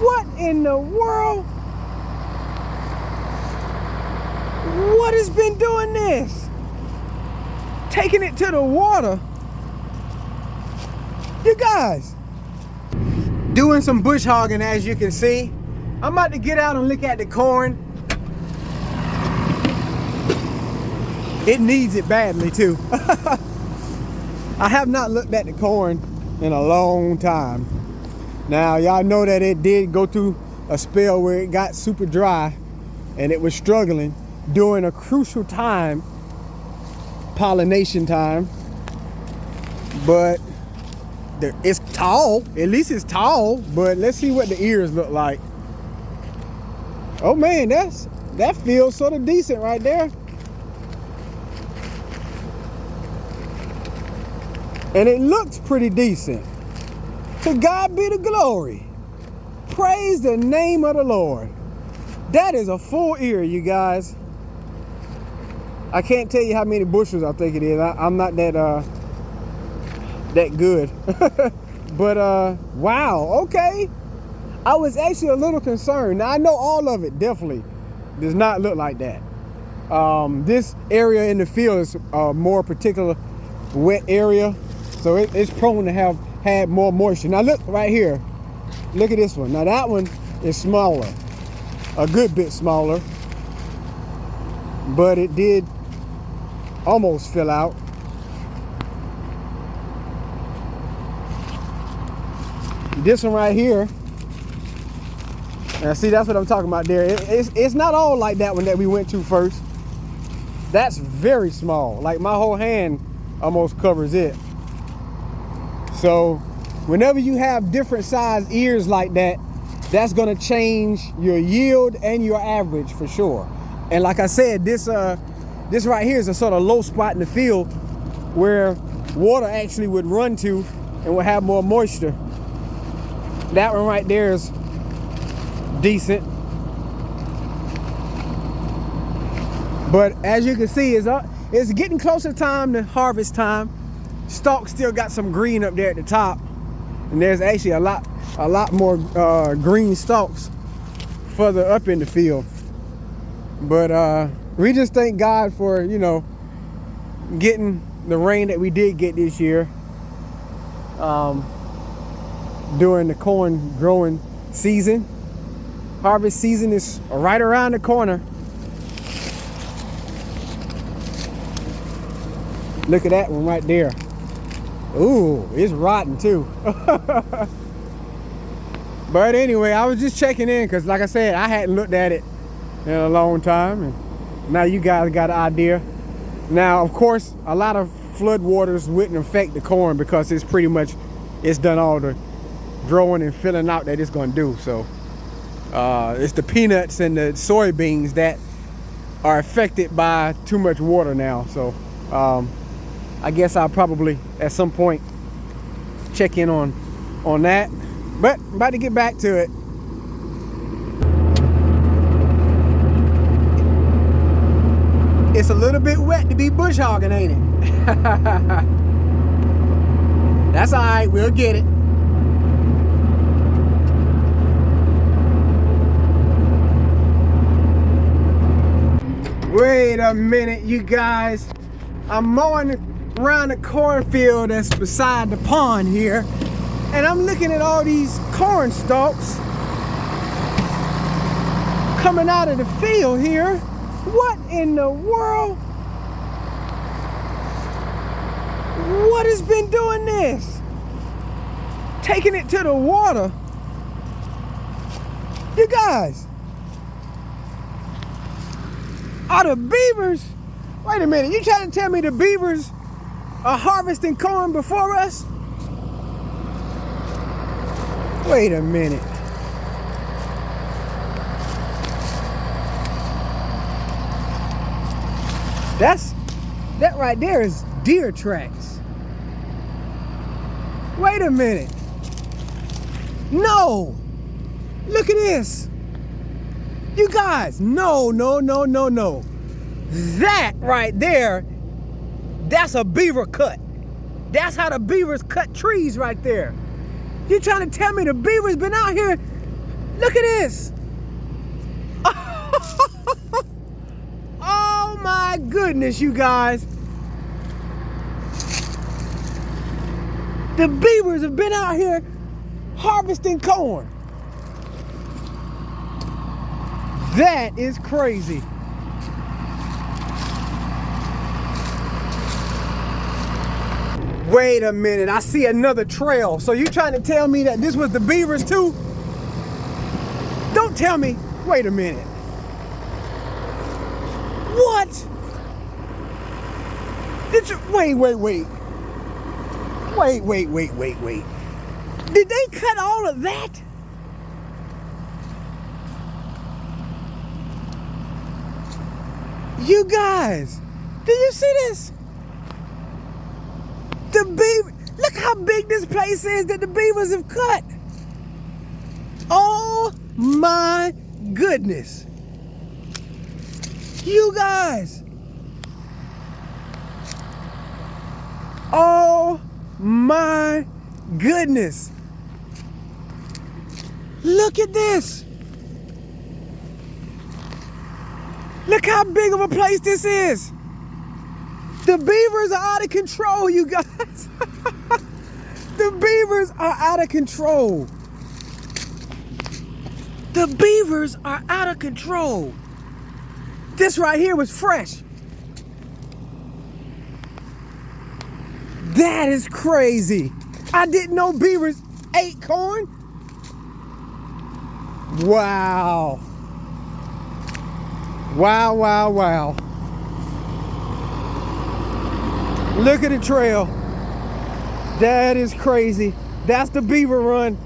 What in the world? What has been doing this? Taking it to the water. You guys, doing some bush hogging, as you can see. I'm about to get out and look at the corn. It needs it badly too. I have not looked at the corn in a long time. Now, y'all know that it did go through a spell where it got super dry and it was struggling during a crucial time, pollination time. But it's tall, at least it's tall, but let's see what the ears look like. Oh man, that feels sort of decent right there. And it looks pretty decent. To God be the glory. Praise the name of the Lord. That is a full ear, you guys. I can't tell you how many bushels I think it is. I'm not that good. But wow, okay. I was actually a little concerned. Now I know all of it definitely does not look like that. This area in the field is a more particular wet area, so it's prone to have had more moisture. Now look right here. Look at this one. Now that one is smaller, a good bit smaller, but it did almost fill out. This one right here, now see, that's what I'm talking about there. It's not all like that one that we went to first. That's very small, like my whole hand almost covers it. So whenever you have different size ears like that, that's gonna change your yield and your average for sure. And like I said, this right here is a sort of low spot in the field where water actually would run to and would have more moisture. That one right there is decent. But as you can see, it's getting closer time to harvest time. Stalks still got some green up there at the top. And there's actually a lot more green stalks further up in the field. But we just thank God for, you know, getting the rain that we did get this year. During the corn growing season. Harvest season is right around the corner. Look at that one right there. Ooh, it's rotten too. But anyway, I was just checking in because like I said, I hadn't looked at it in a long time, and now you guys got an idea. Now, of course, a lot of flood waters wouldn't affect the corn because it's done all the growing and filling out that it's going to do. So it's the peanuts and the soybeans that are affected by too much water now. So I guess I'll probably at some point check in on that. But I'm about to get back to it. It's a little bit wet to be bush hogging, ain't it? That's all right, we'll get it. Wait a minute, you guys. I'm mowing around the cornfield that's beside the pond here, and I'm looking at all these corn stalks coming out of the field here. What in the world? What has been doing this? Taking it to the water. You guys, are the beavers? Wait a minute, you trying to tell me the beavers are harvesting corn before us? Wait a minute. That right there is deer tracks. Wait a minute. No. Look at this. You guys, no. That right there, that's a beaver cut. That's how the beavers cut trees right there. You trying to tell me the beavers been out here Look at this. Oh my goodness, you guys. The beavers have been out here harvesting corn. That is crazy. Wait a minute, I see another trail. So you trying to tell me that this was the beavers too? Don't tell me. Wait a minute. What? Did you, wait. Wait. Did they cut all of that? You guys, do you see this? The beaver, look how big this place is that the beavers have cut. Oh my goodness. You guys. Oh my goodness. Look at this. Look how big of a place this is. The beavers are out of control, you guys. The beavers are out of control. The beavers are out of control. This right here was fresh. That is crazy. I didn't know beavers ate corn. Wow. Wow. Look at the trail. That is crazy. That's the beaver run.